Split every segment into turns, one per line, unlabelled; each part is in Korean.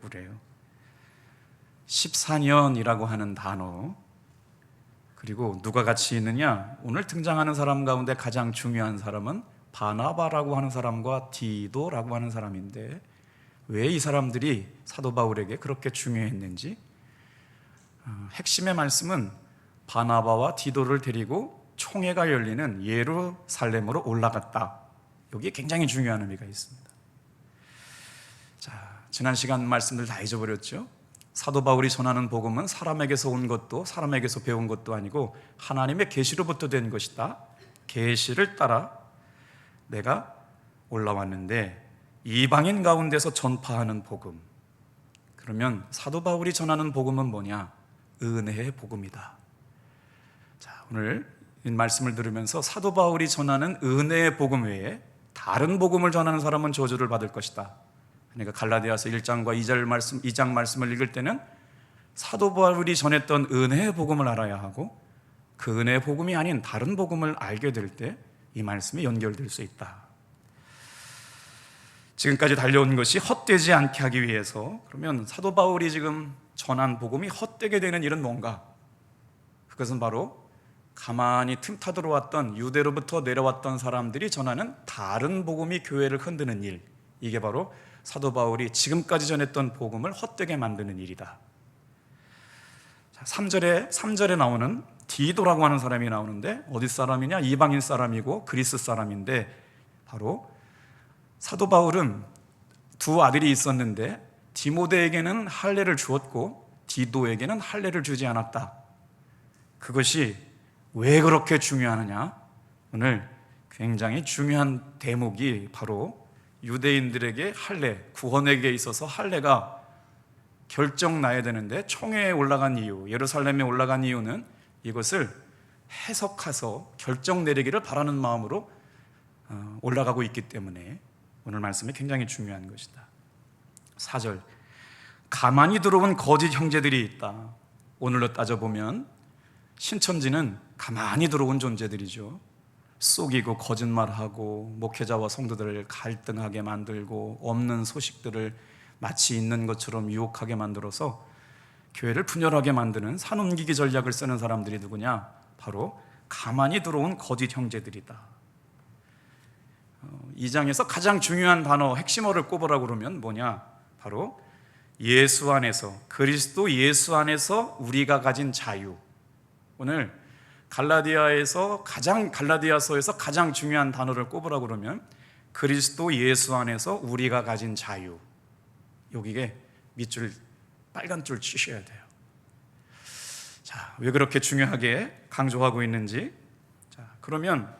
그래요. 14년이라고 하는 단어, 그리고 누가 같이 있느냐? 오늘 등장하는 사람 가운데 가장 중요한 사람은 바나바라고 하는 사람과 디도라고 하는 사람인데, 왜 이 사람들이 사도 바울에게 그렇게 중요했는지, 핵심의 말씀은 바나바와 디도를 데리고 총회가 열리는 예루살렘으로 올라갔다. 여기에 굉장히 중요한 의미가 있습니다. 자, 지난 시간 말씀들 다 잊어버렸죠? 사도 바울이 전하는 복음은 사람에게서 온 것도 사람에게서 배운 것도 아니고 하나님의 계시로부터 된 것이다. 계시를 따라 내가 올라왔는데 이방인 가운데서 전파하는 복음. 그러면 사도 바울이 전하는 복음은 뭐냐? 은혜의 복음이다. 자, 오늘 이 말씀을 들으면서 사도 바울이 전하는 은혜의 복음 외에 다른 복음을 전하는 사람은 저주를 받을 것이다. 그러니까 갈라디아서 1장과 2장 말씀을 읽을 때는 사도 바울이 전했던 은혜의 복음을 알아야 하고, 그 은혜의 복음이 아닌 다른 복음을 알게 될 때 이 말씀이 연결될 수 있다. 지금까지 달려온 것이 헛되지 않게 하기 위해서, 그러면 사도 바울이 지금 전한 복음이 헛되게 되는 일은 뭔가? 그것은 바로 가만히 틈타 들어왔던 유대로부터 내려왔던 사람들이 전하는 다른 복음이 교회를 흔드는 일, 이게 바로 사도 바울이 지금까지 전했던 복음을 헛되게 만드는 일이다. 3절에 나오는 디도라고 하는 사람이 나오는데, 어디 사람이냐? 이방인 사람이고 그리스 사람인데, 바로 사도 바울은 두 아들이 있었는데 디모데에게는 할례를 주었고 디도에게는 할례를 주지 않았다. 그것이 왜 그렇게 중요하느냐? 오늘 굉장히 중요한 대목이 바로 유대인들에게 할례, 구원에게 있어서 할례가 결정나야 되는데 총회에 올라간 이유, 예루살렘에 올라간 이유는 이것을 해석해서 결정 내리기를 바라는 마음으로 올라가고 있기 때문에 오늘 말씀이 굉장히 중요한 것이다. 4절, 가만히 들어온 거짓 형제들이 있다. 오늘로 따져보면 신천지는 가만히 들어온 존재들이죠. 속이고 거짓말하고 목회자와 성도들을 갈등하게 만들고 없는 소식들을 마치 있는 것처럼 유혹하게 만들어서 교회를 분열하게 만드는 산옮기기 전략을 쓰는 사람들이 누구냐? 바로 가만히 들어온 거짓 형제들이다. 2장에서 가장 중요한 단어, 핵심어를 꼽으라고 그러면 뭐냐? 바로 예수 안에서, 그리스도 예수 안에서 우리가 가진 자유. 오늘 갈라디아서에서 가장 중요한 단어를 꼽으라고 그러면 그리스도 예수 안에서 우리가 가진 자유. 여기에 밑줄, 빨간 줄 치셔야 돼요. 자, 왜 그렇게 중요하게 강조하고 있는지. 자, 그러면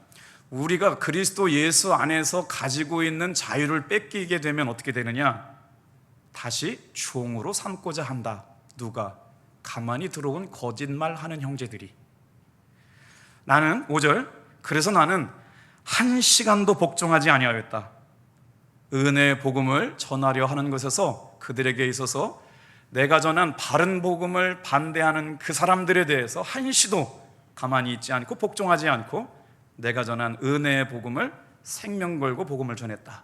우리가 그리스도 예수 안에서 가지고 있는 자유를 뺏기게 되면 어떻게 되느냐? 다시 종으로 삼고자 한다. 누가? 가만히 들어온 거짓말하는 형제들이. 나는 5절, 그래서 나는 한 시간도 복종하지 아니하였다. 은혜의 복음을 전하려 하는 것에서 그들에게 있어서 내가 전한 바른 복음을 반대하는 그 사람들에 대해서 한시도 가만히 있지 않고 복종하지 않고 내가 전한 은혜의 복음을 생명 걸고 복음을 전했다.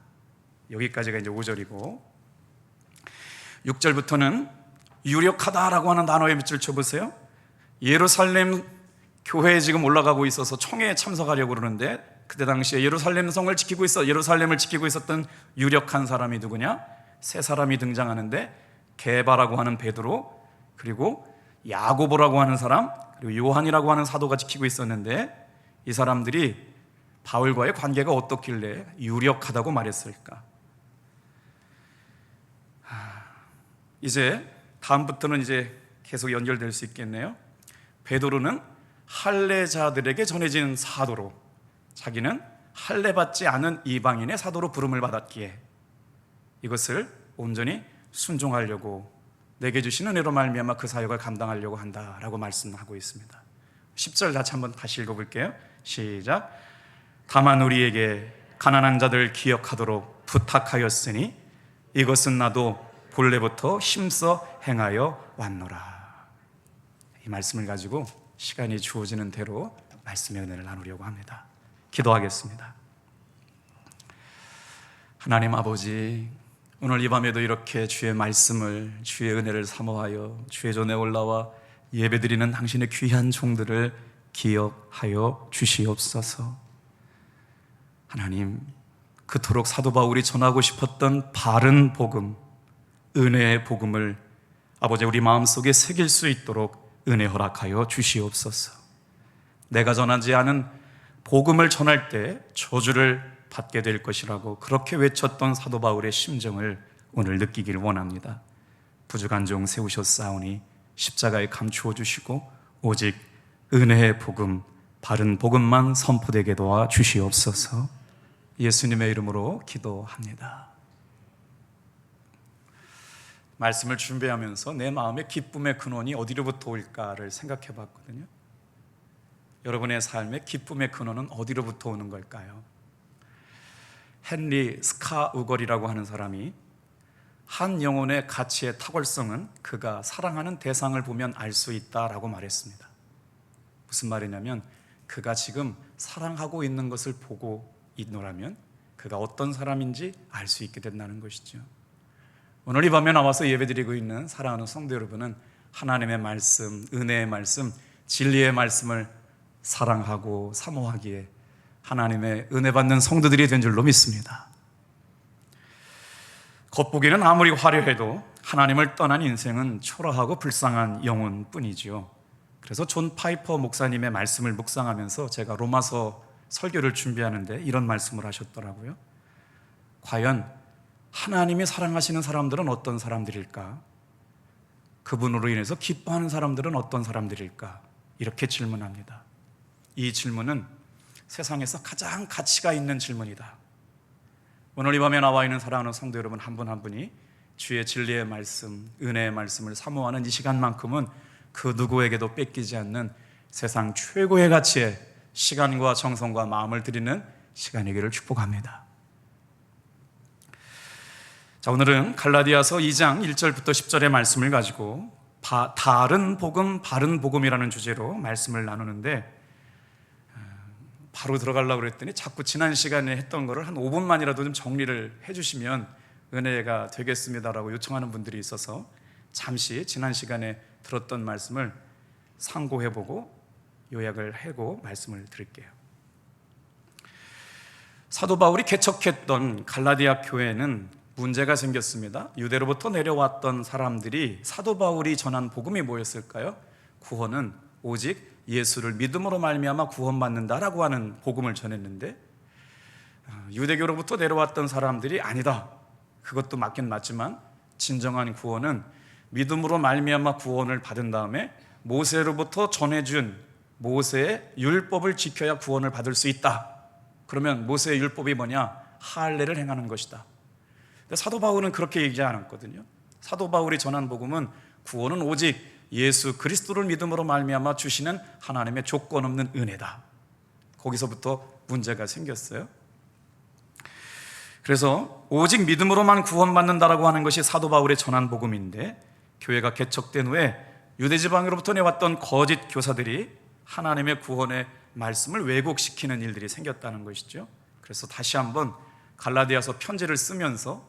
여기까지가 이제 5절이고 6절부터는 유력하다라고 하는 단어에 밑줄 쳐보세요. 예루살렘 교회에 지금 올라가고 있어서 총회에 참석하려고 그러는데, 그때 당시에 예루살렘을 지키고 있었던 유력한 사람이 누구냐? 세 사람이 등장하는데, 게바라고 하는 베드로, 그리고 야고보라고 하는 사람, 그리고 요한이라고 하는 사도가 지키고 있었는데, 이 사람들이 바울과의 관계가 어떻길래 유력하다고 말했을까? 이제 다음부터는 이제 계속 연결될 수 있겠네요. 베드로는 할례자들에게 전해진 사도로, 자기는 할례받지 않은 이방인의 사도로 부름을 받았기에 이것을 온전히 순종하려고 내게 주신 은혜로 말미암아 그 사역을 감당하려고 한다라고 말씀하고 있습니다. 10절 다시 읽어볼게요. 시작. 다만 우리에게 가난한 자들 기억하도록 부탁하였으니 이것은 나도 본래부터 힘써 행하여 왔노라. 이 말씀을 가지고 시간이 주어지는 대로 말씀의 은혜를 나누려고 합니다. 기도하겠습니다. 하나님 아버지, 오늘 이 밤에도 이렇게 주의 말씀을, 주의 은혜를 사모하여 주의 전에 올라와 예배드리는 당신의 귀한 종들을 기억하여 주시옵소서. 하나님, 그토록 사도 바울이 전하고 싶었던 바른 복음, 은혜의 복음을 아버지 우리 마음속에 새길 수 있도록 은혜 허락하여 주시옵소서. 내가 전하지 않은 복음을 전할 때 저주를 받게 될 것이라고 그렇게 외쳤던 사도 바울의 심정을 오늘 느끼길 원합니다. 부족한 종 세우셨사오니 십자가에 감추어 주시고 오직 은혜의 복음, 바른 복음만 선포되게 도와 주시옵소서. 예수님의 이름으로 기도합니다. 말씀을 준비하면서 내 마음의 기쁨의 근원이 어디로부터 올까를 생각해 봤거든요. 여러분의 삶의 기쁨의 근원은 어디로부터 오는 걸까요? 헨리 스카우걸이라고 하는 사람이 한 영혼의 가치의 탁월성은 그가 사랑하는 대상을 보면 알 수 있다라고 말했습니다. 무슨 말이냐면 그가 지금 사랑하고 있는 것을 보고 있노라면 그가 어떤 사람인지 알 수 있게 된다는 것이죠. 오늘 이 밤에 나와서 예배드리고 있는 사랑하는 성도 여러분은 하나님의 말씀, 은혜의 말씀, 진리의 말씀을 사랑하고 사모하기에 하나님의 은혜 받는 성도들이 된 줄로 믿습니다. 겉보기는 아무리 화려해도 하나님을 떠난 인생은 초라하고 불쌍한 영혼뿐이지요. 그래서 존 파이퍼 목사님의 말씀을 묵상하면서 제가 로마서 설교를 준비하는데 이런 말씀을 하셨더라고요. 과연 하나님이 사랑하시는 사람들은 어떤 사람들일까? 그분으로 인해서 기뻐하는 사람들은 어떤 사람들일까? 이렇게 질문합니다. 이 질문은 세상에서 가장 가치가 있는 질문이다. 오늘 이 밤에 나와 있는 사랑하는 성도 여러분 한 분 한 분이 주의 진리의 말씀, 은혜의 말씀을 사모하는 이 시간만큼은 그 누구에게도 뺏기지 않는 세상 최고의 가치에 시간과 정성과 마음을 드리는 시간이기를 축복합니다. 자, 오늘은 갈라디아서 2장 1절부터 10절의 말씀을 가지고 다른 복음, 바른 복음이라는 주제로 말씀을 나누는데 바로 들어가려고 그랬더니 자꾸 지난 시간에 했던 거를 한 5분만이라도 좀 정리를 해주시면 은혜가 되겠습니다라고 요청하는 분들이 있어서 잠시 지난 시간에 들었던 말씀을 상고해보고 요약을 하고 말씀을 드릴게요. 사도 바울이 개척했던 갈라디아 교회는 문제가 생겼습니다. 유대로부터 내려왔던 사람들이 사도 바울이 전한 복음이 뭐였을까요? 구원은 오직 예수를 믿음으로 말미암아 구원받는다라고 하는 복음을 전했는데 유대교로부터 내려왔던 사람들이 아니다. 그것도 맞긴 맞지만 진정한 구원은 믿음으로 말미암아 구원을 받은 다음에 모세로부터 전해준 모세의 율법을 지켜야 구원을 받을 수 있다. 그러면 모세의 율법이 뭐냐? 할례를 행하는 것이다. 사도 바울은 그렇게 얘기하지 않았거든요. 사도 바울이 전한 복음은 구원은 오직 예수 그리스도를 믿음으로 말미암아 주시는 하나님의 조건 없는 은혜다. 거기서부터 문제가 생겼어요. 그래서 오직 믿음으로만 구원받는다라고 하는 것이 사도 바울의 전한 복음인데 교회가 개척된 후에 유대지방으로부터 내왔던 거짓 교사들이 하나님의 구원의 말씀을 왜곡시키는 일들이 생겼다는 것이죠. 그래서 다시 한번 갈라디아서 편지를 쓰면서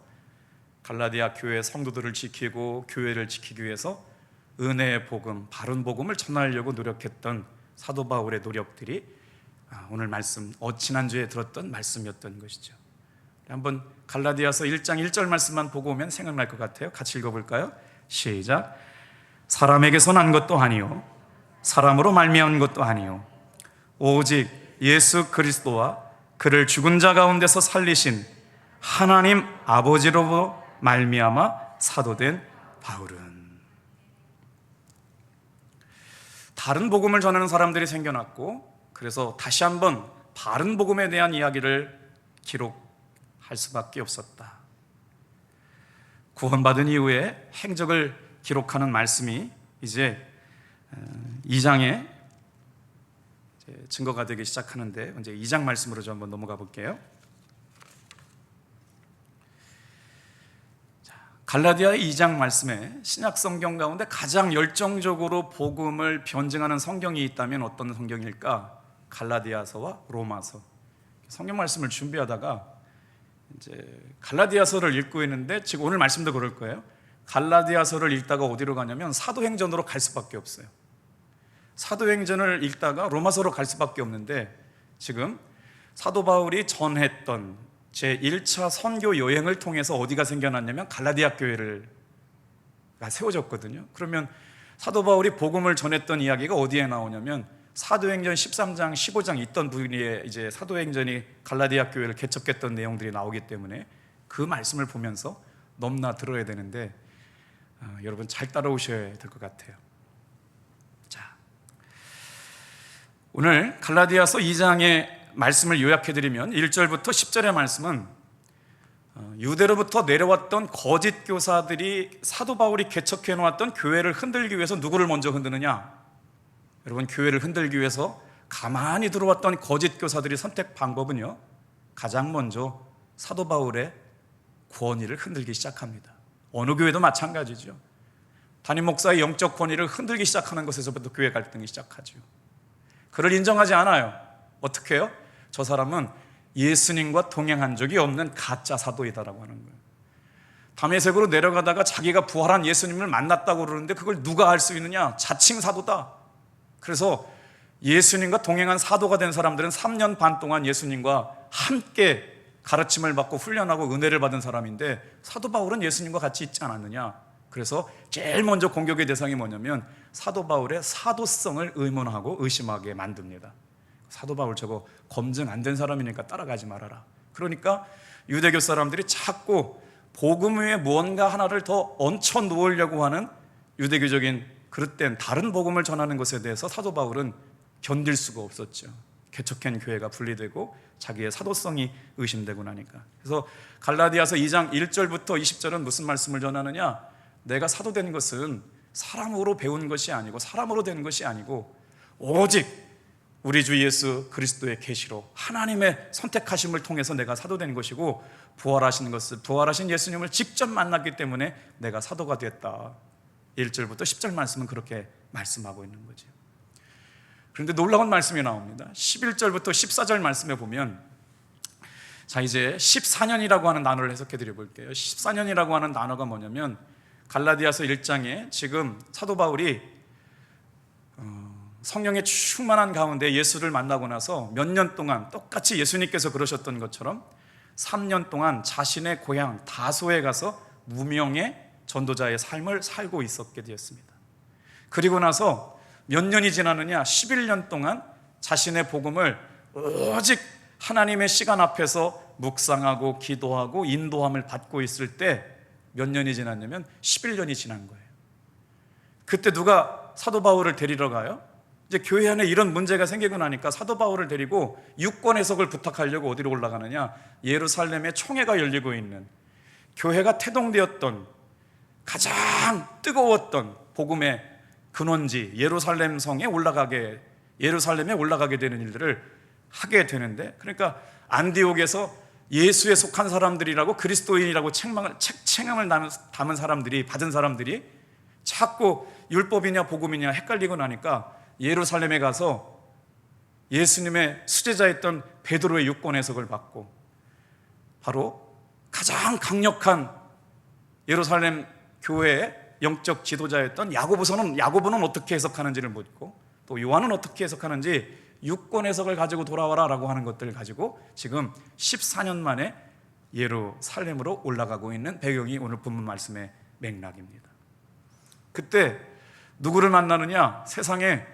갈라디아 교회 성도들을 지키고 교회를 지키기 위해서 은혜의 복음, 바른 복음을 전하려고 노력했던 사도 바울의 노력들이 오늘 말씀, 지난주에 들었던 말씀이었던 것이죠. 한번 갈라디아서 1장 1절 말씀만 보고 오면 생각날 것 같아요. 같이 읽어볼까요? 시작. 사람에게서 난 것도 아니요 사람으로 말미암은 것도 아니요 오직 예수 그리스도와 그를 죽은 자 가운데서 살리신 하나님 아버지로 말미암아 사도된 바울은. 다른 복음을 전하는 사람들이 생겨났고 그래서 다시 한번 바른 복음에 대한 이야기를 기록할 수밖에 없었다. 구원받은 이후에 행적을 기록하는 말씀이 이제 2장에 증거가 되기 시작하는데 이제 2장 말씀으로 좀 한번 넘어가 볼게요. 갈라디아 2장 말씀에 신약 성경 가운데 가장 열정적으로 복음을 변증하는 성경이 있다면 어떤 성경일까? 갈라디아서와 로마서. 성경 말씀을 준비하다가 이제 갈라디아서를 읽고 있는데 지금 오늘 말씀도 그럴 거예요. 갈라디아서를 읽다가 어디로 가냐면 사도행전으로 갈 수밖에 없어요. 사도행전을 읽다가 로마서로 갈 수밖에 없는데 지금 사도 바울이 전했던 제1차 선교 여행을 통해서 어디가 생겨났냐면 갈라디아 교회가 세워졌거든요. 그러면 사도 바울이 복음을 전했던 이야기가 어디에 나오냐면 사도행전 13장, 15장 있던 분위에 이제 사도행전이 갈라디아 교회를 개척했던 내용들이 나오기 때문에 그 말씀을 보면서 넘나 들어야 되는데 여러분 잘 따라오셔야 될 것 같아요. 자, 오늘 갈라디아서 2장의 말씀을 요약해드리면 1절부터 10절의 말씀은 유대로부터 내려왔던 거짓 교사들이 사도 바울이 개척해 놓았던 교회를 흔들기 위해서 누구를 먼저 흔드느냐? 여러분, 교회를 흔들기 위해서 가만히 들어왔던 거짓 교사들이 선택 방법은요, 가장 먼저 사도 바울의 권위를 흔들기 시작합니다. 어느 교회도 마찬가지죠. 담임 목사의 영적 권위를 흔들기 시작하는 것에서부터 교회 갈등이 시작하죠. 그를 인정하지 않아요. 어떻게 해요? 저 사람은 예수님과 동행한 적이 없는 가짜 사도이다라고 하는 거예요. 다메섹으로 내려가다가 자기가 부활한 예수님을 만났다고 그러는데 그걸 누가 알 수 있느냐? 자칭 사도다. 그래서 예수님과 동행한 사도가 된 사람들은 3년 반 동안 예수님과 함께 가르침을 받고 훈련하고 은혜를 받은 사람인데 사도 바울은 예수님과 같이 있지 않았느냐? 그래서 제일 먼저 공격의 대상이 뭐냐면 사도 바울의 사도성을 의문하고 의심하게 만듭니다. 사도 바울 저거 검증 안 된 사람이니까 따라가지 말아라. 그러니까 유대교 사람들이 자꾸 복음 위에 무언가 하나를 더 얹혀 놓으려고 하는 유대교적인 그릇된 다른 복음을 전하는 것에 대해서 사도 바울은 견딜 수가 없었죠. 개척한 교회가 분리되고 자기의 사도성이 의심되고 나니까. 그래서 갈라디아서 2장 1절부터 20절은 무슨 말씀을 전하느냐? 내가 사도된 것은 사람으로 배운 것이 아니고 사람으로 된 것이 아니고 오직 우리 주 예수 그리스도의 계시로 하나님의 선택하심을 통해서 내가 사도된 것이고 부활하신 예수님을 직접 만났기 때문에 내가 사도가 됐다. 1절부터 10절 말씀은 그렇게 말씀하고 있는 거죠. 그런데 놀라운 말씀이 나옵니다. 11절부터 14절 말씀에 보면, 자, 이제 14년이라고 하는 단어를 해석해 드려 볼게요. 14년이라고 하는 단어가 뭐냐면 갈라디아서 1장에 지금 사도 바울이 성령의 충만한 가운데 예수를 만나고 나서 몇 년 동안 똑같이 예수님께서 그러셨던 것처럼 3년 동안 자신의 고향 다소에 가서 무명의 전도자의 삶을 살고 있었게 되었습니다. 그리고 나서 몇 년이 지나느냐? 11년 동안 자신의 복음을 오직 하나님의 시간 앞에서 묵상하고 기도하고 인도함을 받고 있을 때 몇 년이 지났냐면 11년이 지난 거예요. 그때 누가 사도 바울을 데리러 가요? 이제 교회 안에 이런 문제가 생기고 나니까 사도 바울을 데리고 유권 해석을 부탁하려고 어디로 올라가느냐? 예루살렘에 총회가 열리고 있는 교회가 태동되었던 가장 뜨거웠던 복음의 근원지 예루살렘 성에 예루살렘에 올라가게 되는 일들을 하게 되는데, 그러니까 안디옥에서 예수에 속한 사람들이라고 그리스도인이라고 책망을 받은 사람들이 자꾸 율법이냐 복음이냐 헷갈리고 나니까 예루살렘에 가서 예수님의 수제자였던 베드로의 유권 해석을 받고 바로 가장 강력한 예루살렘 교회의 영적 지도자였던 야고보는 어떻게 해석하는지를 묻고 또 요한은 어떻게 해석하는지 유권 해석을 가지고 돌아와라 라고 하는 것들을 가지고 지금 14년 만에 예루살렘으로 올라가고 있는 배경이 오늘 본문 말씀의 맥락입니다. 그때 누구를 만나느냐? 세상에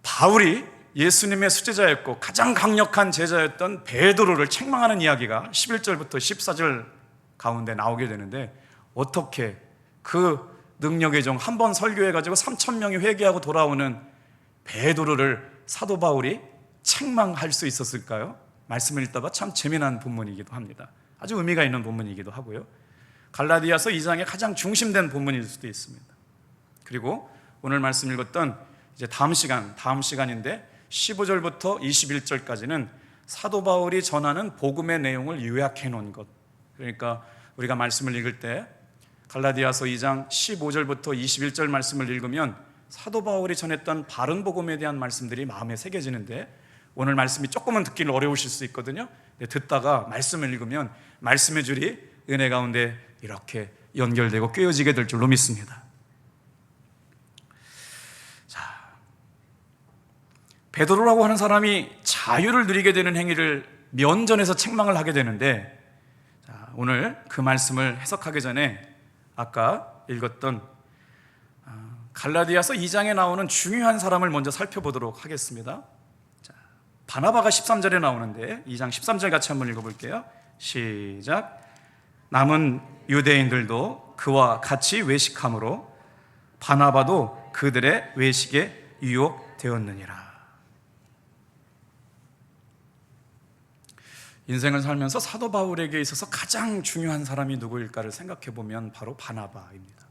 바울이 예수님의 수제자였고 가장 강력한 제자였던 베드로를 책망하는 이야기가 11절부터 14절 가운데 나오게 되는데, 어떻게 그 능력의 종 한 번 설교해가지고 3,000명이 회개하고 돌아오는 베드로를 사도 바울이 책망할 수 있었을까요? 말씀을 읽다가 참 재미난 본문이기도 합니다. 아주 의미가 있는 본문이기도 하고요. 갈라디아서 2장의 가장 중심된 본문일 수도 있습니다. 그리고 오늘 말씀 읽었던 이제 다음 시간인데 15절부터 21절까지는 사도 바울이 전하는 복음의 내용을 요약해 놓은 것. 그러니까 우리가 말씀을 읽을 때 갈라디아서 2장 15절부터 21절 말씀을 읽으면 사도 바울이 전했던 바른 복음에 대한 말씀들이 마음에 새겨지는데, 오늘 말씀이 조금은 듣기는 어려우실 수 있거든요. 듣다가 말씀을 읽으면 말씀의 줄이 은혜 가운데 이렇게 연결되고 꿰어지게 될 줄로 믿습니다. 자, 베드로라고 하는 사람이 자유를 누리게 되는 행위를 면전에서 책망을 하게 되는데, 자, 오늘 그 말씀을 해석하기 전에 아까 읽었던 갈라디아서 2장에 나오는 중요한 사람을 먼저 살펴보도록 하겠습니다. 자, 바나바가 13절에 나오는데 2장 13절 같이 한번 읽어볼게요. 시작. 남은 유대인들도 그와 같이 외식함으로 바나바도 그들의 외식에 유혹되었느니라. 인생을 살면서 사도 바울에게 있어서 가장 중요한 사람이 누구일까를 생각해 보면 바로 바나바입니다.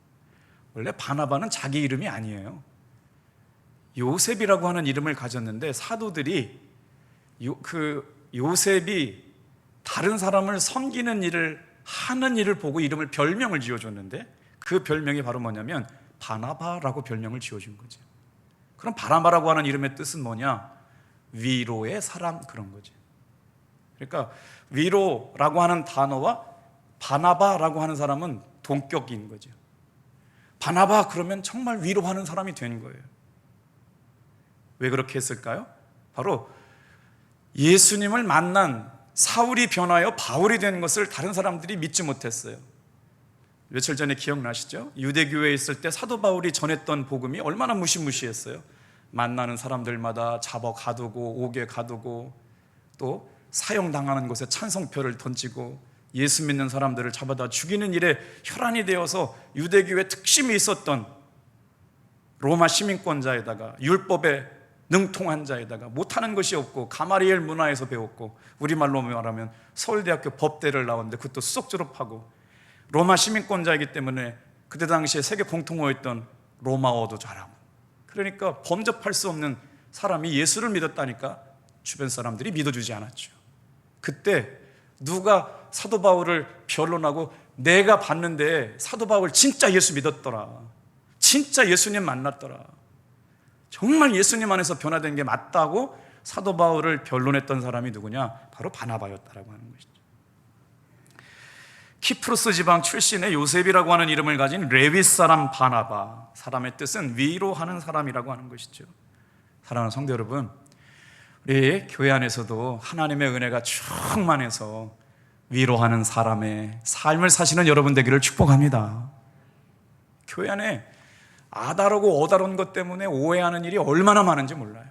원래 바나바는 자기 이름이 아니에요. 요셉이라고 하는 이름을 가졌는데 사도들이 요셉이 다른 사람을 섬기는 일을 하는 일을 보고 이름을 별명을 지어줬는데, 그 별명이 바로 뭐냐면 바나바라고 별명을 지어준 거죠. 그럼 바나바라고 하는 이름의 뜻은 뭐냐? 위로의 사람, 그런 거죠. 그러니까 위로라고 하는 단어와 바나바라고 하는 사람은 동격인 거죠. 바나바 그러면 정말 위로하는 사람이 된 거예요. 왜 그렇게 했을까요? 바로 예수님을 만난 사울이 변하여 바울이 된 것을 다른 사람들이 믿지 못했어요. 며칠 전에 기억나시죠? 유대교회에 있을 때 사도 바울이 전했던 복음이 얼마나 무시무시했어요. 만나는 사람들마다 잡아 가두고 옥에 가두고 또 사형당하는 곳에 찬성표를 던지고 예수 믿는 사람들을 잡아다 죽이는 일에 혈안이 되어서 유대교회 특심이 있었던 로마 시민권자에다가 율법에 능통한 자에다가 못하는 것이 없고 가마리엘 문화에서 배웠고, 우리말로 말하면 서울대학교 법대를 나왔는데 그것도 수석 졸업하고 로마 시민권자이기 때문에 그때 당시에 세계 공통어였던 로마어도 잘하고, 그러니까 범접할 수 없는 사람이 예수를 믿었다니까 주변 사람들이 믿어주지 않았죠. 그때 누가 사도 바울을 변론하고 내가 봤는데 사도 바울 진짜 예수 믿었더라, 진짜 예수님 만났더라, 정말 예수님 안에서 변화된 게 맞다고 사도 바울을 변론했던 사람이 누구냐? 바로 바나바였다라고 하는 것이죠. 키프로스 지방 출신의 요셉이라고 하는 이름을 가진 레위 사람 바나바, 사람의 뜻은 위로하는 사람이라고 하는 것이죠. 사랑하는 성도 여러분, 우리 교회 안에서도 하나님의 은혜가 충만해서 위로하는 사람의 삶을 사시는 여러분 되기를 축복합니다. 교회 안에 아다르고 어다른 것 때문에 오해하는 일이 얼마나 많은지 몰라요.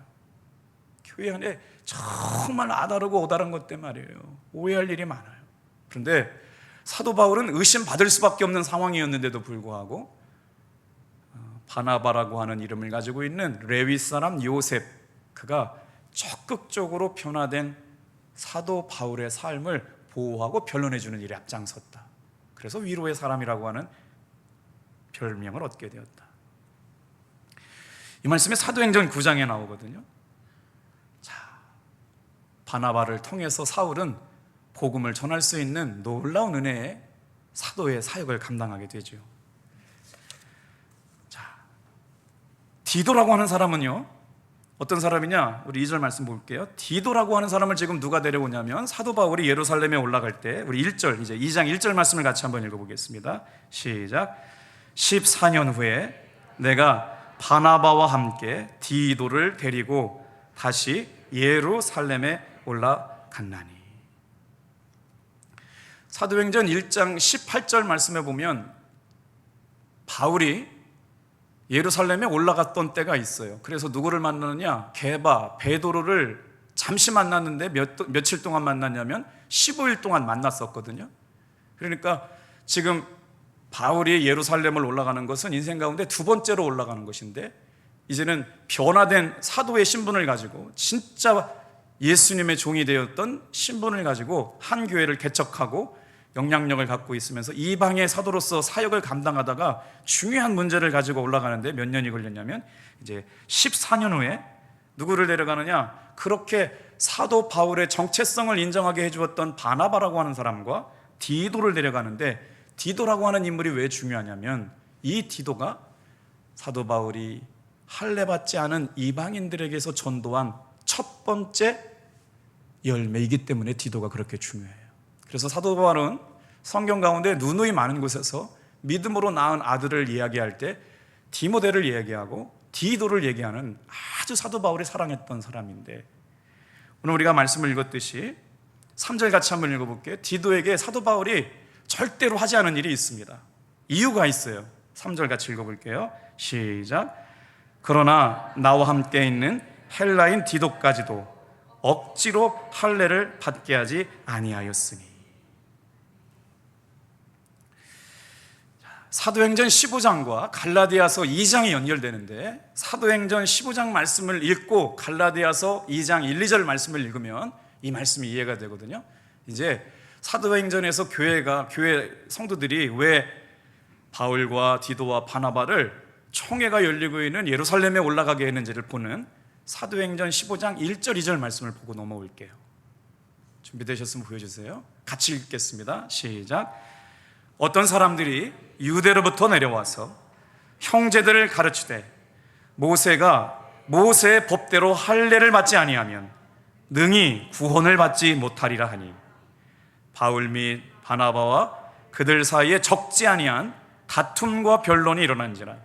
교회 안에 정말 아다르고 어다른 것 때문에 말이에요, 오해할 일이 많아요. 그런데 사도 바울은 의심받을 수밖에 없는 상황이었는데도 불구하고 바나바라고 하는 이름을 가지고 있는 레위 사람 요셉, 그가 적극적으로 변화된 사도 바울의 삶을 보호하고 변론해주는 일에 앞장섰다. 그래서 위로의 사람이라고 하는 별명을 얻게 되었다. 이 말씀이 사도행전 9장에 나오거든요. 자, 바나바를 통해서 사울은 복음을 전할 수 있는 놀라운 은혜의 사도의 사역을 감당하게 되죠. 자, 디도라고 하는 사람은요, 어떤 사람이냐? 우리 2절 말씀 볼게요. 디도라고 하는 사람을 지금 누가 데려오냐면 사도 바울이 예루살렘에 올라갈 때, 우리 1절, 이제 2장 1절 말씀을 같이 한번 읽어보겠습니다. 시작. 14년 후에 내가 바나바와 함께 디도를 데리고 다시 예루살렘에 올라갔나니. 사도행전 1장 18절 말씀에 보면 바울이 예루살렘에 올라갔던 때가 있어요. 그래서 누구를 만나느냐? 게바, 베드로를 잠시 만났는데 며칠 동안 만났냐면 15일 동안 만났었거든요. 그러니까 지금 바울이 예루살렘을 올라가는 것은 인생 가운데 두 번째로 올라가는 것인데, 이제는 변화된 사도의 신분을 가지고 진짜 예수님의 종이 되었던 신분을 가지고 한 교회를 개척하고 영향력을 갖고 있으면서 이방의 사도로서 사역을 감당하다가 중요한 문제를 가지고 올라가는데 몇 년이 걸렸냐면 이제 14년 후에 누구를 데려가느냐? 그렇게 사도 바울의 정체성을 인정하게 해주었던 바나바라고 하는 사람과 디도를 데려가는데, 디도라고 하는 인물이 왜 중요하냐면 이 디도가 사도 바울이 할례받지 않은 이방인들에게서 전도한 첫 번째 열매이기 때문에 디도가 그렇게 중요해요. 그래서 사도 바울은 성경 가운데 누누이 많은 곳에서 믿음으로 낳은 아들을 이야기할 때 디모데를 이야기하고 디도를 얘기하는 아주 사도 바울이 사랑했던 사람인데, 오늘 우리가 말씀을 읽었듯이 3절 같이 한번 읽어볼게요. 디도에게 사도 바울이 절대로 하지 않은 일이 있습니다. 이유가 있어요. 3절 같이 읽어볼게요. 시작. 그러나 나와 함께 있는 헬라인 디도까지도 억지로 할례를 받게 하지 아니하였으니. 사도행전 15장과 갈라디아서 2장이 연결되는데, 사도행전 15장 말씀을 읽고 갈라디아서 2장 1, 2절 말씀을 읽으면 이 말씀이 이해가 되거든요. 이제 사도행전에서 교회 성도들이 왜 바울과 디도와 바나바를 총회가 열리고 있는 예루살렘에 올라가게 했는지를 보는 사도행전 15장 1절 2절 말씀을 보고 넘어올게요. 준비되셨으면 보여주세요. 같이 읽겠습니다. 시작. 어떤 사람들이 유대로부터 내려와서 형제들을 가르치되 모세가 모세의 법대로 할례를 받지 아니하면 능히 구원을 받지 못하리라 하니, 바울 및 바나바와 그들 사이에 적지 아니한 다툼과 변론이 일어난지라.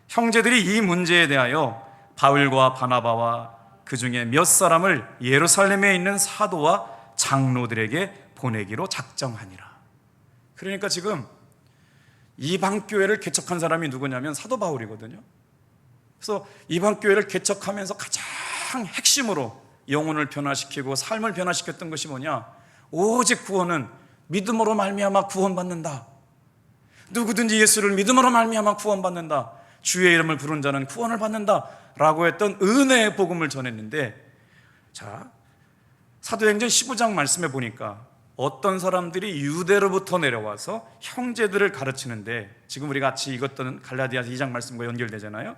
형제들이 이 문제에 대하여 바울과 바나바와 그 중에 몇 사람을 예루살렘에 있는 사도와 장로들에게 보내기로 작정하니라. 그러니까 지금 이방 교회를 개척한 사람이 누구냐면 사도 바울이거든요. 그래서 이방 교회를 개척하면서 가장 핵심으로 영혼을 변화시키고 삶을 변화시켰던 것이 뭐냐? 오직 구원은 믿음으로 말미암아 구원받는다. 누구든지 예수를 믿음으로 말미암아 구원받는다. 주의 이름을 부른 자는 구원을 받는다 라고 했던 은혜의 복음을 전했는데, 자, 사도행전 15장 말씀에 보니까 어떤 사람들이 유대로부터 내려와서 형제들을 가르치는데, 지금 우리 같이 읽었던 갈라디아서 2장 말씀과 연결되잖아요.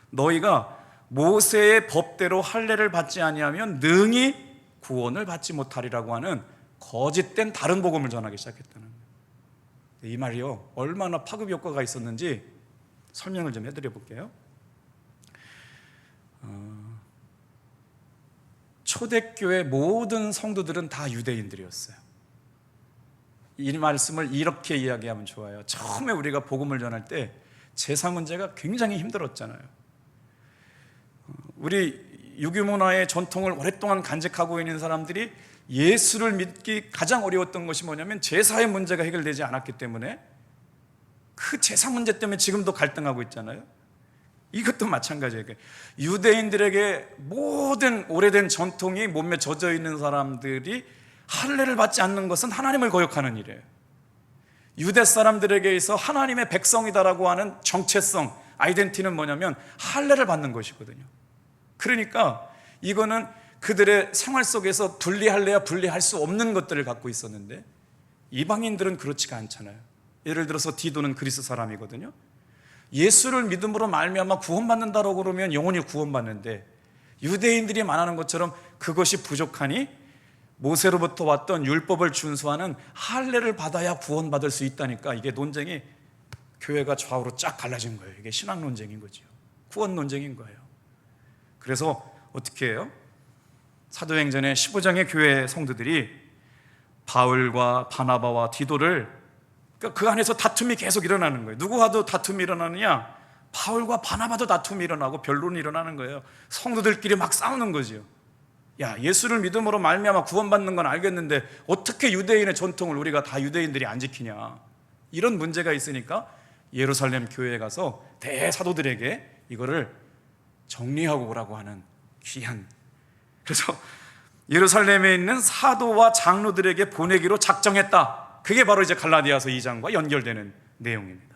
너희가 모세의 법대로 할례를 받지 아니하면 능히 구원을 받지 못하리라고 하는 거짓된 다른 복음을 전하기 시작했다는 거예요. 이 말이요, 얼마나 파급 효과가 있었는지 설명을 좀 해드려 볼게요. 초대교회 모든 성도들은 다 유대인들이었어요. 이 말씀을 이렇게 이야기하면 좋아요. 처음에 우리가 복음을 전할 때 제사 문제가 굉장히 힘들었잖아요. 우리 유교문화의 전통을 오랫동안 간직하고 있는 사람들이 예수를 믿기 가장 어려웠던 것이 뭐냐면 제사의 문제가 해결되지 않았기 때문에, 그 제사 문제 때문에 지금도 갈등하고 있잖아요. 이것도 마찬가지예요. 유대인들에게 모든 오래된 전통이 몸에 젖어 있는 사람들이 할례를 받지 않는 것은 하나님을 거역하는 일이에요. 유대 사람들에게 있어 하나님의 백성이다라고 하는 정체성, 아이덴티티는 뭐냐면 할례를 받는 것이거든요. 그러니까 이거는 그들의 생활 속에서 분리할래야 분리할 수 없는 것들을 갖고 있었는데, 이방인들은 그렇지가 않잖아요. 예를 들어서 디도는 그리스 사람이거든요. 예수를 믿음으로 말미암아 구원받는다라고 그러면 영혼이 구원받는데, 유대인들이 말하는 것처럼 그것이 부족하니 모세로부터 왔던 율법을 준수하는 할례를 받아야 구원받을 수 있다니까, 이게 논쟁이 교회가 좌우로 쫙 갈라진 거예요. 이게 신학 논쟁인 거죠. 구원 논쟁인 거예요. 그래서 어떻게 해요? 사도행전의 15장의 교회 성도들이 바울과 바나바와 디도를, 그 안에서 다툼이 계속 일어나는 거예요. 누구와도 다툼이 일어나느냐? 바울과 바나바도 다툼이 일어나고 변론이 일어나는 거예요. 성도들끼리 막 싸우는 거지요. 야, 예수를 믿음으로 말미암아 구원받는 건 알겠는데 어떻게 유대인의 전통을 우리가 다 유대인들이 안 지키냐? 이런 문제가 있으니까 예루살렘 교회에 가서 대사도들에게 이거를 정리하고 오라고 하는 귀한, 그래서 예루살렘에 있는 사도와 장로들에게 보내기로 작정했다. 그게 바로 이제 갈라디아서 2장과 연결되는 내용입니다.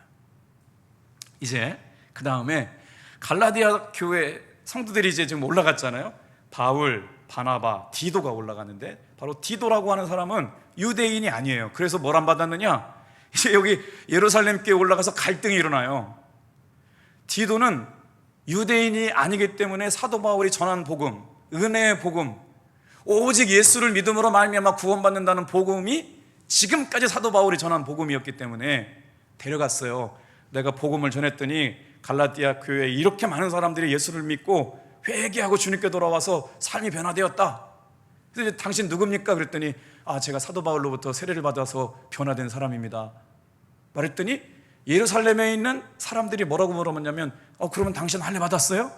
이제 그 다음에 갈라디아 교회 성도들이 이제 지금 올라갔잖아요. 바울, 바나바, 디도가 올라갔는데, 바로 디도라고 하는 사람은 유대인이 아니에요. 그래서 뭘 안 받았느냐? 이제 여기 예루살렘 교회에 올라가서 갈등이 일어나요. 디도는 유대인이 아니기 때문에 사도 바울이 전한 복음, 은혜의 복음, 오직 예수를 믿음으로 말미암아 구원받는다는 복음이 지금까지 사도 바울이 전한 복음이었기 때문에 데려갔어요. 내가 복음을 전했더니 갈라디아 교회에 이렇게 많은 사람들이 예수를 믿고 회개하고 주님께 돌아와서 삶이 변화되었다. 그래서 이제 당신 누굽니까? 그랬더니 제가 사도 바울로부터 세례를 받아서 변화된 사람입니다 말했더니 예루살렘에 있는 사람들이 뭐라고 물어봤냐면 그러면 당신 할례 받았어요?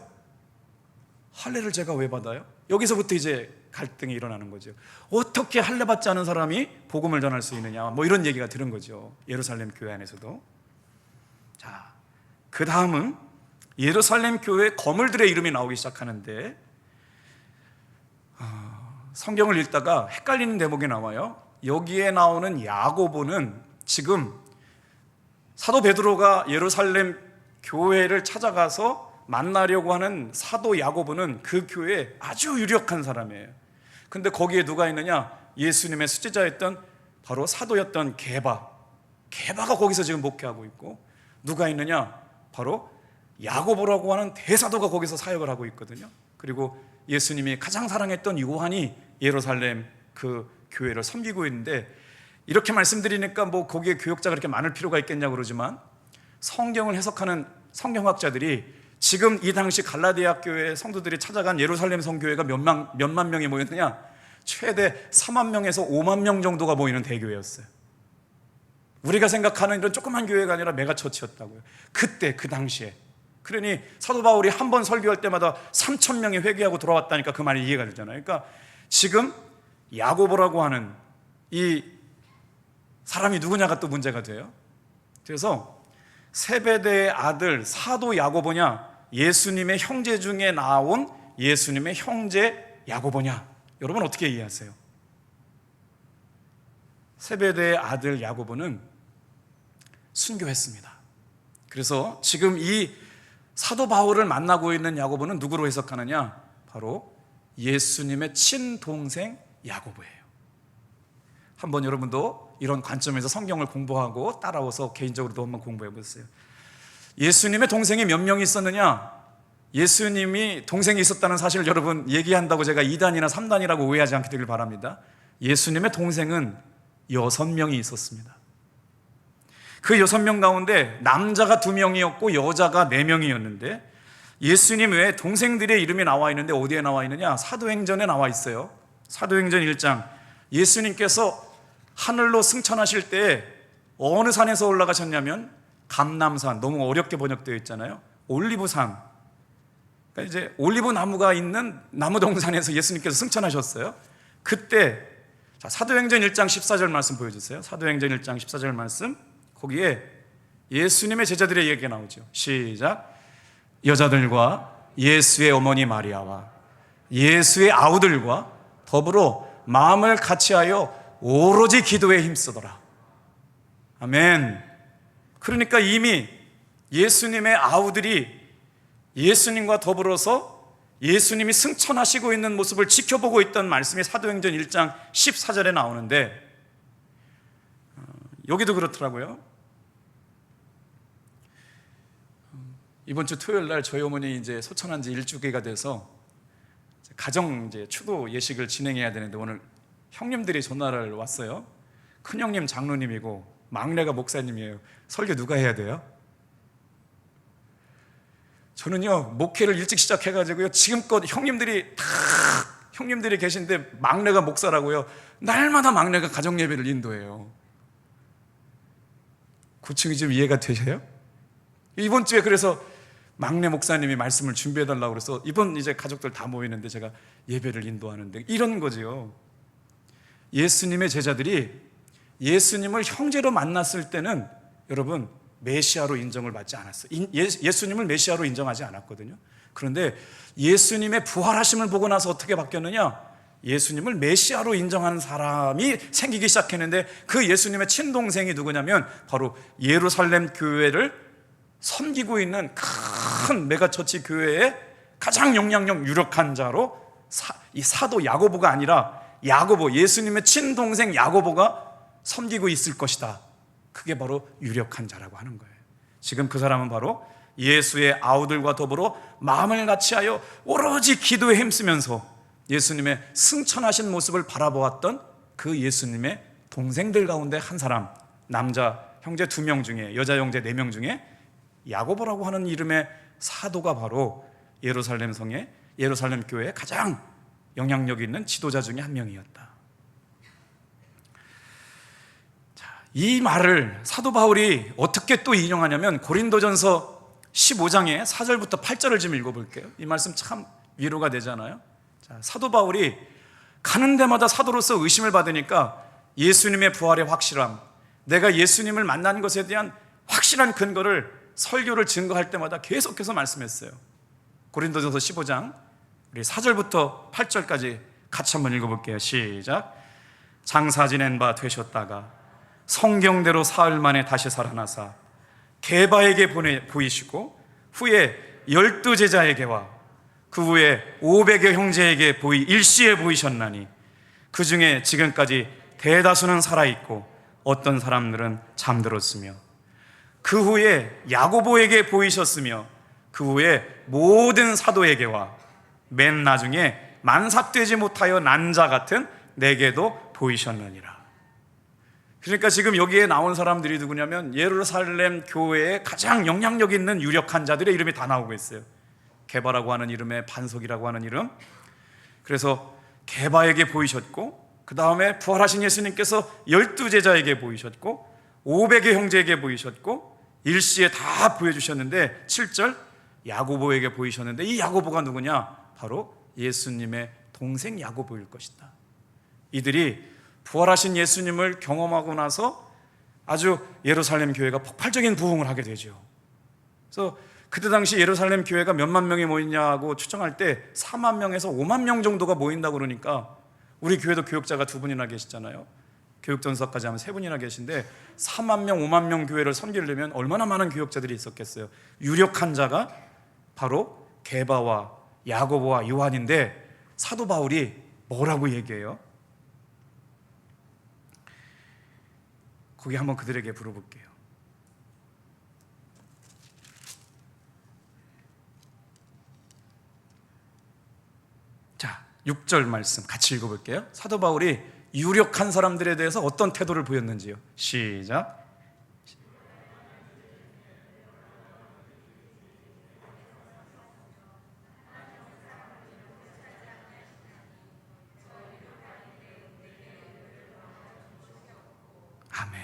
할례를 제가 왜 받아요? 여기서부터 이제 갈등이 일어나는 거죠. 어떻게 할례 받지 않은 사람이 복음을 전할 수 있느냐, 뭐 이런 얘기가 들은 거죠. 예루살렘 교회 안에서도. 자, 그 다음은 예루살렘 교회 거물들의 이름이 나오기 시작하는데 성경을 읽다가 헷갈리는 대목이 나와요. 여기에 나오는 야고보는 지금 사도 베드로가 예루살렘 교회를 찾아가서 만나려고 하는 사도 야고보는 그 교회에 아주 유력한 사람이에요. 근데 거기에 누가 있느냐? 예수님의 수제자였던 바로 사도였던 게바가 거기서 지금 목회하고 있고, 누가 있느냐? 바로 야고보라고 하는 대사도가 거기서 사역을 하고 있거든요. 그리고 예수님이 가장 사랑했던 요한이 예루살렘 그 교회를 섬기고 있는데, 이렇게 말씀드리니까 뭐 거기에 교역자가 그렇게 많을 필요가 있겠냐고 그러지만, 성경을 해석하는 성경학자들이 지금 이 당시 갈라디아 교회 성도들이 찾아간 예루살렘 성교회가 몇만 명이 모였느냐? 최대 4만 명에서 5만 명 정도가 모이는 대교회였어요. 우리가 생각하는 이런 조그만 교회가 아니라 메가처치였다고요. 그때 그 당시에. 그러니 사도 바울이 한 번 설교할 때마다 3천 명이 회개하고 돌아왔다니까 그 말이 이해가 되잖아요. 그러니까 지금 야고보라고 하는 이 사람이 누구냐가 또 문제가 돼요. 그래서 세베대의 아들 사도 야고보냐, 예수님의 형제 중에 나온 예수님의 형제 야고보냐, 여러분 어떻게 이해하세요? 세베대의 아들 야고보는 순교했습니다. 그래서 지금 이 사도 바울을 만나고 있는 야고보는 누구로 해석하느냐? 바로 예수님의 친동생 야고보예요. 한번 여러분도 이런 관점에서 성경을 공부하고 따라와서 개인적으로도 한번 공부해 보세요. 예수님의 동생이 몇 명이 있었느냐? 예수님이 동생이 있었다는 사실을 여러분 얘기한다고 제가 2단이나 3단이라고 오해하지 않게 되길 바랍니다. 예수님의 동생은 6명이 있었습니다. 그 6명 가운데 남자가 2명이었고 여자가 4명이었는데, 예수님 외에 동생들의 이름이 나와 있는데 어디에 나와 있느냐? 사도행전에 나와 있어요. 사도행전 1장, 예수님께서 하늘로 승천하실 때 어느 산에서 올라가셨냐면 감람산, 너무 어렵게 번역되어 있잖아요. 올리브산, 그러니까 이제 올리브 나무가 있는 나무동산에서 예수님께서 승천하셨어요. 그때 사도행전 1장 14절 말씀 보여주세요. 사도행전 1장 14절 말씀, 거기에 예수님의 제자들의 얘기가 나오죠. 시작. 여자들과 예수의 어머니 마리아와 예수의 아우들과 더불어 마음을 같이하여 오로지 기도에 힘쓰더라. 아멘. 그러니까 이미 예수님의 아우들이 예수님과 더불어서 예수님이 승천하시고 있는 모습을 지켜보고 있던 말씀이 사도행전 1장 14절에 나오는데, 여기도 그렇더라고요. 이번 주 토요일 날 저희 어머니 이제 소천한 지 1주기가 돼서 가정 이제 추도 예식을 진행해야 되는데, 오늘 형님들이 전화를 왔어요. 큰형님 장로님이고 막내가 목사님이에요. 설교 누가 해야 돼요? 저는요, 목회를 일찍 시작해가지고요, 지금껏 형님들이 계신데 막내가 목사라고요. 날마다 막내가 가정 예배를 인도해요. 고충이 좀 이해가 되세요? 이번 주에 그래서 막내 목사님이 말씀을 준비해달라고 그래서 이번 이제 가족들 다 모이는데 제가 예배를 인도하는데, 이런 거지요. 예수님의 제자들이 예수님을 형제로 만났을 때는 여러분 메시아로 인정을 받지 않았어요. 예수님을 메시아로 인정하지 않았거든요. 그런데 예수님의 부활하심을 보고 나서 어떻게 바뀌었느냐? 예수님을 메시아로 인정하는 사람이 생기기 시작했는데, 그 예수님의 친동생이 누구냐면 바로 예루살렘 교회를 섬기고 있는 큰 메가처치 교회의 가장 영향력 유력한 자로 이 사도 야고보가 아니라 야고보, 예수님의 친동생 야고보가 섬기고 있을 것이다. 그게 바로 유력한 자라고 하는 거예요. 지금 그 사람은 바로 예수의 아우들과 더불어 마음을 같이하여 오로지 기도에 힘쓰면서 예수님의 승천하신 모습을 바라보았던 그 예수님의 동생들 가운데 한 사람, 남자 형제 2명 중에 여자 형제 4명 중에 야고보라고 하는 이름의 사도가 바로 예루살렘 성의 예루살렘 교회의 가장 영향력 있는 지도자 중에 한 명이었다. 자, 이 말을 사도 바울이 어떻게 또 인용하냐면 고린도전서 15장의 4절부터 8절을 좀 읽어볼게요. 이 말씀 참 위로가 되잖아요. 자, 사도 바울이 가는 데마다 사도로서 의심을 받으니까 예수님의 부활의 확실함, 내가 예수님을 만난 것에 대한 확실한 근거를 설교를 증거할 때마다 계속해서 말씀했어요. 고린도전서 15장 우리 4절부터 8절까지 같이 한번 읽어볼게요. 시작. 장사 지낸 바 되셨다가 성경대로 사흘 만에 다시 살아나사 게바에게 보이시고 후에 12제자에게와 그 후에 500여 형제에게 일시에 보이셨나니 그 중에 지금까지 대다수는 살아있고 어떤 사람들은 잠들었으며 그 후에 야고보에게 보이셨으며 그 후에 모든 사도에게와 맨 나중에 만삭되지 못하여 난 자 같은 내게도 보이셨느니라. 그러니까 지금 여기에 나온 사람들이 누구냐면 예루살렘 교회에 가장 영향력 있는 유력한 자들의 이름이 다 나오고 있어요. 게바라고 하는 이름에 반석이라고 하는 이름. 그래서 게바에게 보이셨고 그 다음에 부활하신 예수님께서 12제자에게 보이셨고 500의 형제에게 보이셨고 일시에 다 보여주셨는데 7절 야고보에게 보이셨는데 이 야고보가 누구냐? 바로 예수님의 동생 야고보일 것이다. 이들이 부활하신 예수님을 경험하고 나서 아주 예루살렘 교회가 폭발적인 부흥을 하게 되죠. 그래서 그때 당시 예루살렘 교회가 몇만 명이 모이냐고 추정할 때 4만 명에서 5만 명 정도가 모인다고 그러니까 우리 교회도 교육자가 2분이나 계시잖아요. 교육전사까지 하면 3분이나 계신데 4만 명, 5만 명 교회를 섬기려면 얼마나 많은 교육자들이 있었겠어요. 유력한 자가 바로 게바와 야고보와 요한인데 사도 바울이 뭐라고 얘기해요? 거기 한번 그들에게 물어볼게요. 자, 6절 말씀 같이 읽어볼게요. 사도 바울이 유력한 사람들에 대해서 어떤 태도를 보였는지요. 시작. 아멘.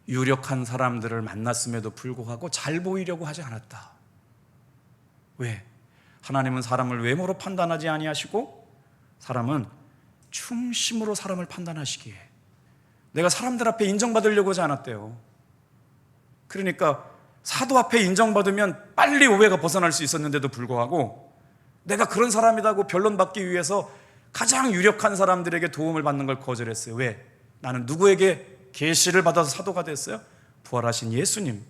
유력한 사람들을 만났음에도 불구하고 잘 보이려고 하지 않았다. 왜? 하나님은 사람을 외모로 판단하지 아니하시고 사람은 중심으로 사람을 판단하시기에 내가 사람들 앞에 인정받으려고 하지 않았대요. 그러니까 사도 앞에 인정받으면 빨리 오해가 벗어날 수 있었는데도 불구하고 내가 그런 사람이라고 변론받기 위해서 가장 유력한 사람들에게 도움을 받는 걸 거절했어요. 왜? 나는 누구에게 계시를 받아서 사도가 됐어요? 부활하신 예수님,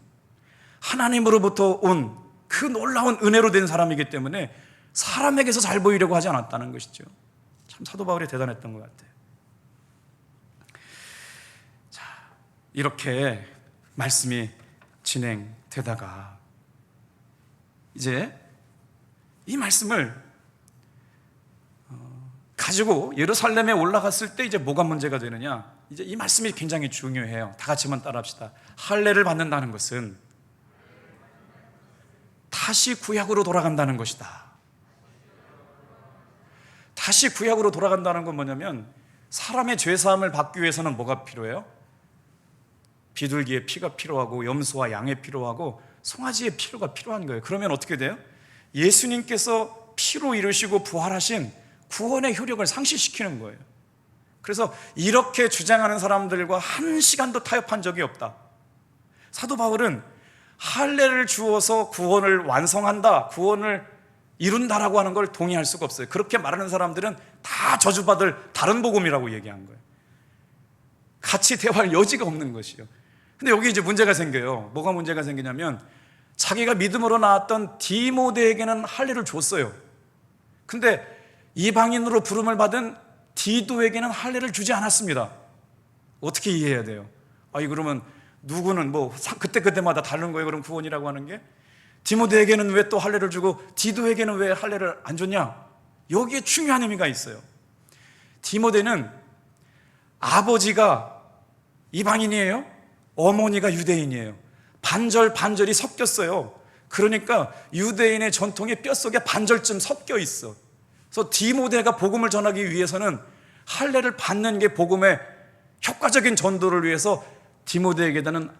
하나님으로부터 온 그 놀라운 은혜로 된 사람이기 때문에 사람에게서 잘 보이려고 하지 않았다는 것이죠. 참 사도 바울이 대단했던 것 같아요. 자, 이렇게 말씀이 진행되다가 이제 이 말씀을 가지고 예루살렘에 올라갔을 때 이제 뭐가 문제가 되느냐? 이제 이 말씀이 굉장히 중요해요. 다 같이 한번 따라합시다. 할례를 받는다는 것은 다시 구약으로 돌아간다는 것이다. 다시 구약으로 돌아간다는 건 뭐냐면 사람의 죄사함을 받기 위해서는 뭐가 필요해요? 비둘기의 피가 필요하고 염소와 양의 필요하고 송아지의 피가 필요한 거예요. 그러면 어떻게 돼요? 예수님께서 피로 이루시고 부활하신 구원의 효력을 상실시키는 거예요. 그래서 이렇게 주장하는 사람들과 한 시간도 타협한 적이 없다. 사도 바울은 할례를 주어서 구원을 완성한다, 구원을 이룬다라고 하는 걸 동의할 수가 없어요. 그렇게 말하는 사람들은 다 저주받을 다른 복음이라고 얘기한 거예요. 같이 대화할 여지가 없는 것이요. 근데 여기 이제 문제가 생겨요. 뭐가 문제가 생기냐면 자기가 믿음으로 나왔던 디모데에게는 할례를 줬어요. 근데 이방인으로 부름을 받은 디도에게는 할례를 주지 않았습니다. 어떻게 이해해야 돼요? 아니 그러면 누구는 뭐 그때마다 다른 거예요? 그럼 구원이라고 하는 게? 디모데에게는 왜 또 할례를 주고 디도에게는 왜 할례를 안 줬냐? 여기에 중요한 의미가 있어요. 디모데는 아버지가 이방인이에요. 어머니가 유대인이에요. 반절이 섞였어요. 그러니까 유대인의 전통의 뼛속에 반절쯤 섞여 있어. 그래서 디모데가 복음을 전하기 위해서는 할례를 받는 게 복음의 효과적인 전도를 위해서 디모데에게는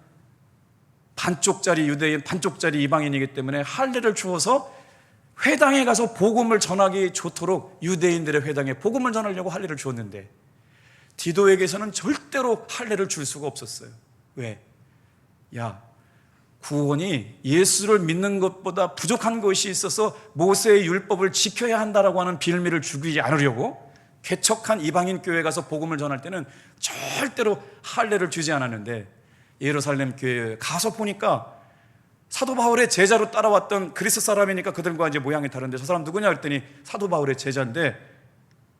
반쪽짜리 유대인, 반쪽짜리 이방인이기 때문에 할례를 주어서 회당에 가서 복음을 전하기 좋도록 유대인들의 회당에 복음을 전하려고 할례를 주었는데 디도에게서는 절대로 할례를 줄 수가 없었어요. 왜? 야, 구원이 예수를 믿는 것보다 부족한 것이 있어서 모세의 율법을 지켜야 한다라고 하는 빌미를 주지 않으려고 개척한 이방인 교회에 가서 복음을 전할 때는 절대로 할례를 주지 않았는데, 예루살렘 교회에 가서 보니까 사도 바울의 제자로 따라왔던 그리스 사람이니까 그들과 이제 모양이 다른데 저 사람 누구냐 했더니 사도 바울의 제자인데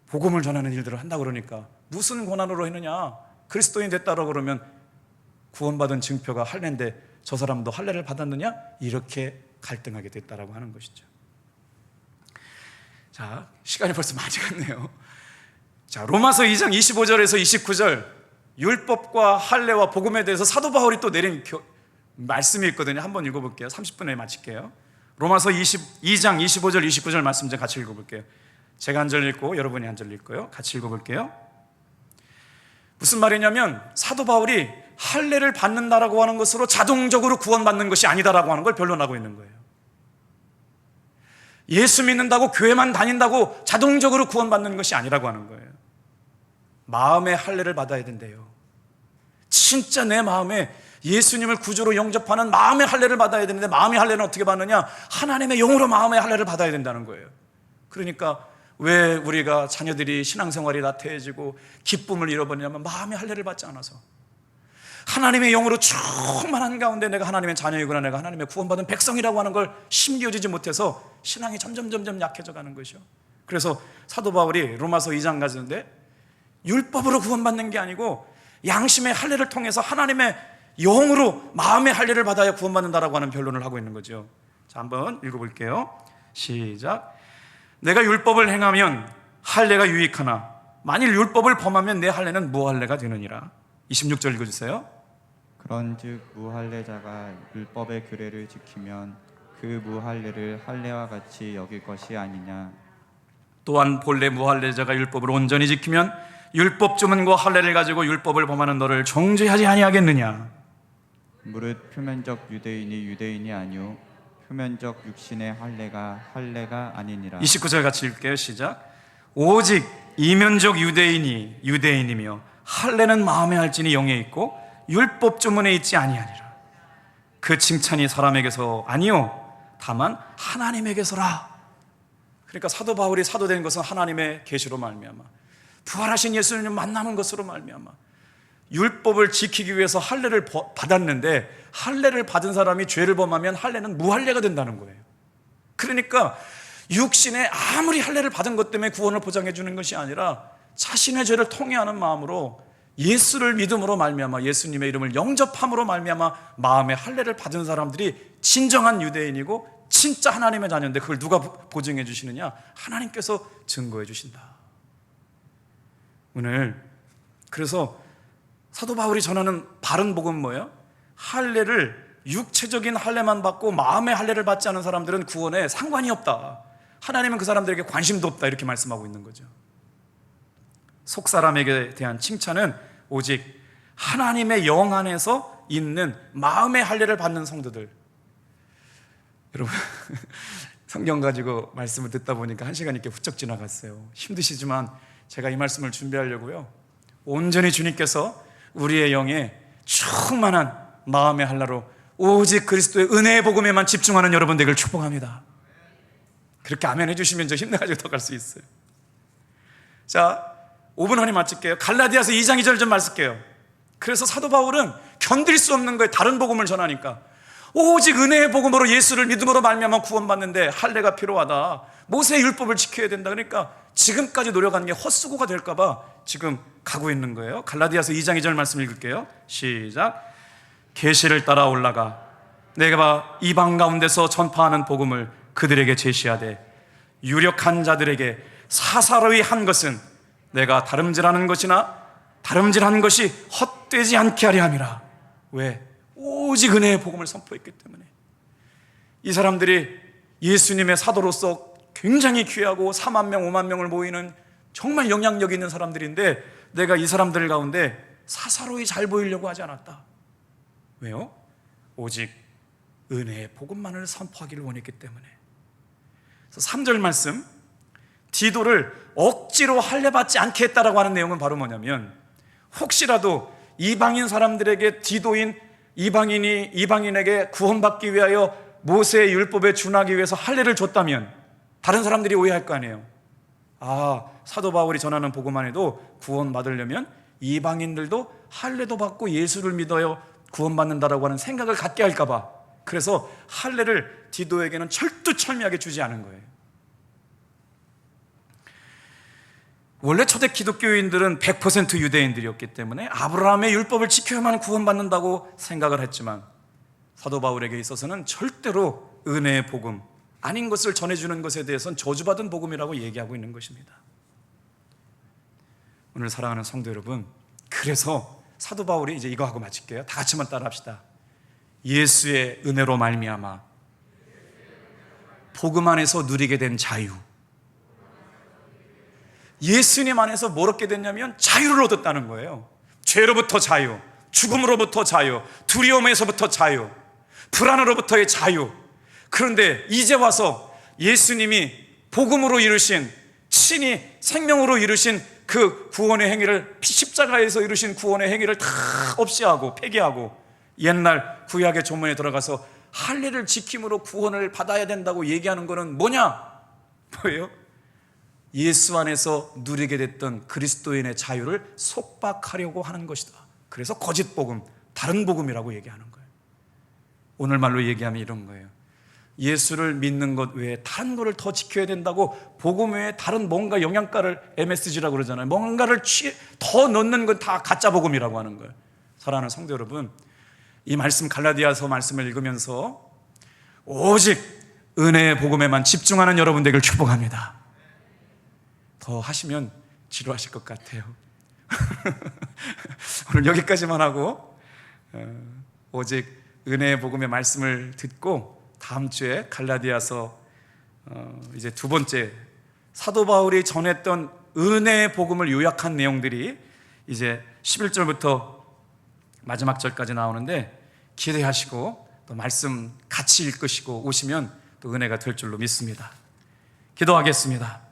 복음을 전하는 일들을 한다고 그러니까 무슨 권한으로 했느냐, 그리스도인 됐다라고 그러면 구원받은 증표가 할례인데 저 사람도 할례를 받았느냐, 이렇게 갈등하게 됐다라고 하는 것이죠. 자, 시간이 벌써 많이 갔네요. 자, 로마서 2장 25절에서 29절 율법과 할례와 복음에 대해서 사도 바울이 또 내린 말씀이 있거든요. 한번 읽어볼게요. 30분에 마칠게요. 로마서 22장 25절 29절 말씀 좀 같이 읽어볼게요. 제가 한 절 읽고 여러분이 한 절 읽고요. 같이 읽어볼게요. 무슨 말이냐면 사도 바울이 할례를 받는다라고 하는 것으로 자동적으로 구원받는 것이 아니다라고 하는 걸 변론하고 있는 거예요. 예수 믿는다고 교회만 다닌다고 자동적으로 구원받는 것이 아니라고 하는 거예요. 마음의 할례를 받아야 된대요. 진짜 내 마음에 예수님을 구주로 영접하는 마음의 할례를 받아야 되는데, 마음의 할례는 어떻게 받느냐? 하나님의 영으로 마음의 할례를 받아야 된다는 거예요. 그러니까 왜 우리가 자녀들이 신앙생활이 나태해지고 기쁨을 잃어버리냐면 마음의 할례를 받지 않아서, 하나님의 영으로 충만한 가운데 내가 하나님의 자녀이구나, 내가 하나님의 구원받은 백성이라고 하는 걸 심겨지지 못해서 신앙이 점점 약해져 가는 것이요. 그래서 사도 바울이 로마서 2장 가는데 율법으로 구원받는 게 아니고 양심의 할례를 통해서 하나님의 영으로 마음의 할례를 받아야 구원받는다라고 하는 변론을 하고 있는 거죠. 자, 한번 읽어볼게요. 시작. 내가 율법을 행하면 할례가 유익하나 만일 율법을 범하면 내 할례는 무할례가 되느니라. 26절 읽어주세요.
그런즉 무할례자가 율법의 규례를 지키면 그 무할례를 할례와 같이 여길 것이 아니냐.
또한 본래 무할례자가 율법을 온전히 지키면 율법 주문과 할례를 가지고 율법을 범하는 너를 정죄하지 아니하겠느냐.
무릇 표면적 유대인이 유대인이 아니요 표면적 육신의 할례가 아니니라.
29절 같이 읽게요. 시작. 오직 이면적 유대인이 유대인이며 할례는 마음에 할지니 영에 있고 율법 주문에 있지 아니하니라. 그 칭찬이 사람에게서 아니요 다만 하나님에게서라. 그러니까 사도 바울이 사도된 것은 하나님의 계시로 말미암아, 부활하신 예수님을 만나는 것으로 말미암아 율법을 지키기 위해서 할례를 받았는데, 할례를 받은 사람이 죄를 범하면 할례는 무할례가 된다는 거예요. 그러니까 육신에 아무리 할례를 받은 것 때문에 구원을 보장해 주는 것이 아니라 자신의 죄를 통회하는 마음으로 예수를 믿음으로 말미암아 예수님의 이름을 영접함으로 말미암아 마음의 할례를 받은 사람들이 진정한 유대인이고 진짜 하나님의 자녀인데, 그걸 누가 보증해 주시느냐? 하나님께서 증거해 주신다. 오늘 그래서 사도 바울이 전하는 바른 복음은 뭐예요? 할례를 육체적인 할례만 받고 마음의 할례를 받지 않은 사람들은 구원에 상관이 없다. 하나님은 그 사람들에게 관심도 없다. 이렇게 말씀하고 있는 거죠. 속사람에게 대한 칭찬은 오직 하나님의 영 안에서 있는 마음의 할례를 받는 성도들. 여러분 성경 가지고 말씀을 듣다 보니까 한 시간 이렇게 훌쩍 지나갔어요. 힘드시지만 제가 이 말씀을 준비하려고요, 온전히 주님께서 우리의 영에 충만한 마음의 할례로 오직 그리스도의 은혜의 복음에만 집중하는 여러분 되기를 축복합니다. 그렇게 아멘 해주시면 저 힘내가지고 더 갈 수 있어요. 자, 5분 안에 마칠게요. 갈라디아서 2장 2절 좀 말씀할게요. 그래서 사도 바울은 견딜 수 없는 거예요. 다른 복음을 전하니까. 오직 은혜의 복음으로 예수를 믿음으로 말미암아 구원받는데 할례가 필요하다, 모세의 율법을 지켜야 된다. 그러니까 지금까지 노력하는 게 헛수고가 될까 봐 지금 가고 있는 거예요. 갈라디아서 2장 2절 말씀 읽을게요. 시작. 계시를 따라 올라가 내가 이방 가운데서 전파하는 복음을 그들에게 제시하되 유력한 자들에게 사사로이 한 것은 내가 다름질하는 것이 헛되지 않게 하려 함이라. 왜? 오직 은혜의 복음을 선포했기 때문에. 이 사람들이 예수님의 사도로서 굉장히 귀하고 4만 명, 5만 명을 모이는 정말 영향력 있는 사람들인데 내가 이 사람들 가운데 사사로이 잘 보이려고 하지 않았다. 왜요? 오직 은혜의 복음만을 선포하기를 원했기 때문에. 그래서 3절 말씀, 디도를 억지로 할례받지 않게 했다라고 하는 내용은 바로 뭐냐면, 혹시라도 이방인 사람들에게 디도인 이방인에게 구원받기 위하여 모세의 율법에 준하기 위해서 할례를 줬다면 다른 사람들이 오해할 거 아니에요. 아, 사도 바울이 전하는 복음만 해도 구원받으려면 이방인들도 할례도 받고 예수를 믿어요 구원받는다라고 하는 생각을 갖게 할까 봐, 그래서 할례를 디도에게는 철두철미하게 주지 않은 거예요. 원래 초대 기독교인들은 100% 유대인들이었기 때문에 아브라함의 율법을 지켜야만 구원받는다고 생각을 했지만, 사도 바울에게 있어서는 절대로 은혜의 복음 아닌 것을 전해주는 것에 대해서는 저주받은 복음이라고 얘기하고 있는 것입니다. 오늘 사랑하는 성도 여러분, 그래서 사도 바울이 이제 이거 하고 마칠게요. 다 같이 한번 따라합시다. 예수의 은혜로 말미암아 복음 안에서 누리게 된 자유. 예수님 안에서 뭘 얻게 됐냐면 자유를 얻었다는 거예요. 죄로부터 자유, 죽음으로부터 자유, 두려움에서부터 자유, 불안으로부터의 자유. 그런데 이제 와서 예수님이 복음으로 이루신, 친히 생명으로 이루신 그 구원의 행위를, 십자가에서 이루신 구원의 행위를 다 없이 하고 폐기하고 옛날 구약의 조문에 들어가서 할례를 지킴으로 구원을 받아야 된다고 얘기하는 거는 뭐냐? 뭐예요? 예수 안에서 누리게 됐던 그리스도인의 자유를 속박하려고 하는 것이다. 그래서 거짓 복음, 다른 복음이라고 얘기하는 거예요. 오늘 말로 얘기하면 이런 거예요. 예수를 믿는 것 외에 다른 거를 더 지켜야 된다고, 복음 외에 다른 뭔가 영양가를, MSG라고 그러잖아요. 뭔가를 더 넣는 건 다 가짜 복음이라고 하는 거예요. 사랑하는 성도 여러분, 이 말씀 갈라디아서 말씀을 읽으면서 오직 은혜의 복음에만 집중하는 여러분 되길 축복합니다. 더 하시면 지루하실 것 같아요. 오늘 여기까지만 하고 오직 은혜의 복음의 말씀을 듣고 다음 주에 갈라디아서 이제 두 번째 사도 바울이 전했던 은혜의 복음을 요약한 내용들이 이제 11절부터 마지막 절까지 나오는데, 기대하시고 또 말씀 같이 읽으시고 오시면 또 은혜가 될 줄로 믿습니다. 기도하겠습니다.